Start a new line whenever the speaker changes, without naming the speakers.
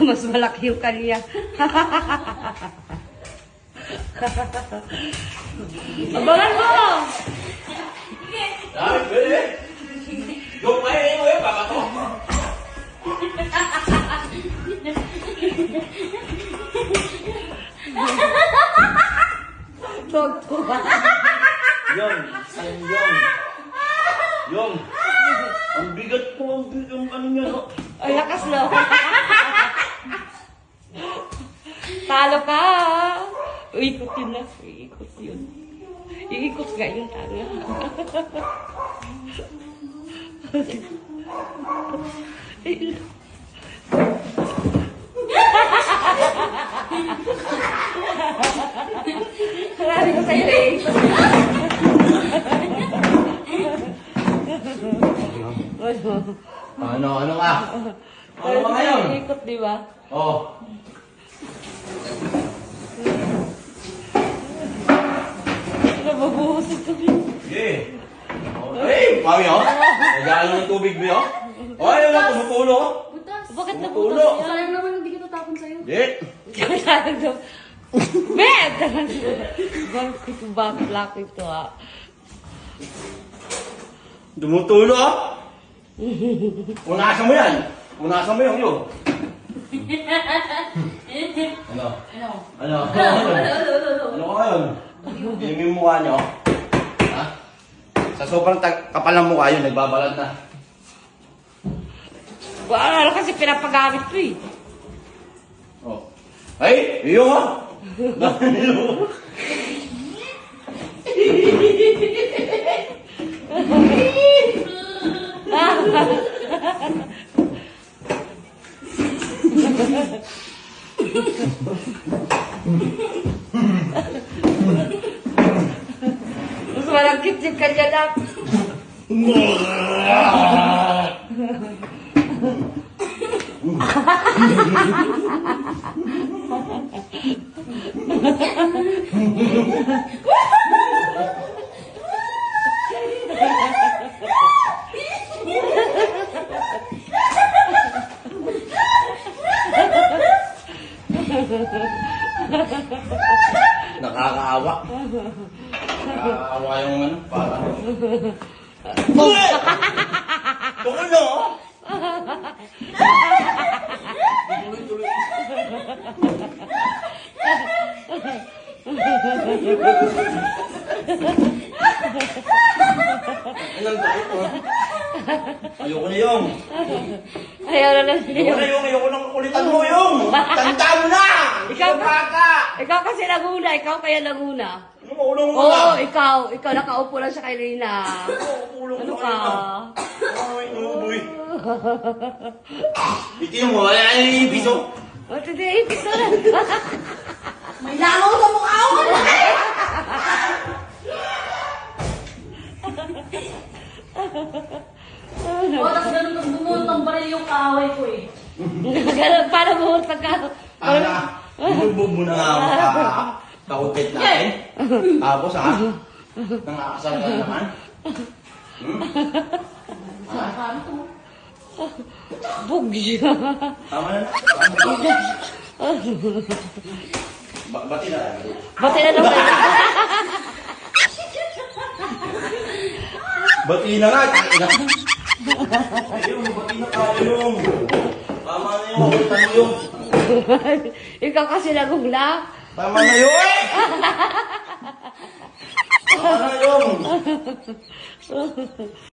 Mas malaki yung kanya. Abangan mo!
Ay, pwede. Yung may mo yun, baka to.
Tugtuwa.
Yung, sayang yung. Yung. Ang bigat po, ang bigat ang ano niya, no?
Ay, lakas no. Talo ka. Iikot yun na. Iikot yun. Iikot nga yung tanga. Marami ko sa'yo eh.
Ano ka? Ano ka ngayon?
Iikot, di ba?
Oh.
Nababuhos ito.
Sige. Okay, mami, oh. Nagyaan lang ng tubig, Bi, oh. Oh, ayun lang, tumutulo.
Butas.
Bakit
Tumutulo.
nabutas
Sayang naman hindi kita tapon sa'yo.
Hindi.
yan? Ben! Bakit ito bakit ito ah?
Tumutulo, oh. Punasan mo yan. Punasan mo yung. Ano?
Ano?
Ano? Ano ka ngayon? Yung yung mukha niyo? Ha? Sa sobrang kapal ng mukha yun, nagbabalad na.
Wala kasi pinapagamit ko eh.
Oh. Ay! Iyo nga!
Mas malagkit yung kanya lang.
Nakakaawa. Nakakaawa yung ano, para. Uy! Tukol na, oh! Tuloy-tuloy. Ilang tayo, oh. Ayoko na yung.
Ayaw na lang
Ayoko na
yun.
ayoko ng kulitan mo yung. Tanda mo na!
Ikaw
Ikaw bata!
Ikaw kasi naguna, ikaw kaya naguna.
Ano mo, unang
Oo,
una?
ikaw nakaupo lang siya kay Rina.
Ulong
Ano ka?
Ay, nuboy. Itin mo, wala na yung piso.
O, today, ipis na lang.
May langaw sa mukha mo! O, tapos ganun kang bumuot ng baril yung kaaway ko eh.
Ganun, para buhot pagka...
Binubog mo na nga ako kakupit natin. Tapos nangakasal ka naman.
Saan to?
Bugyo.
Tama na. Bati na lang.
Bati na naman.
Bati na nga. Ayun, bati na tayo yung. Tama na yung ulitan mo yung.
Ikaw kasi nagugla.
Tama na yun! Tama na yung!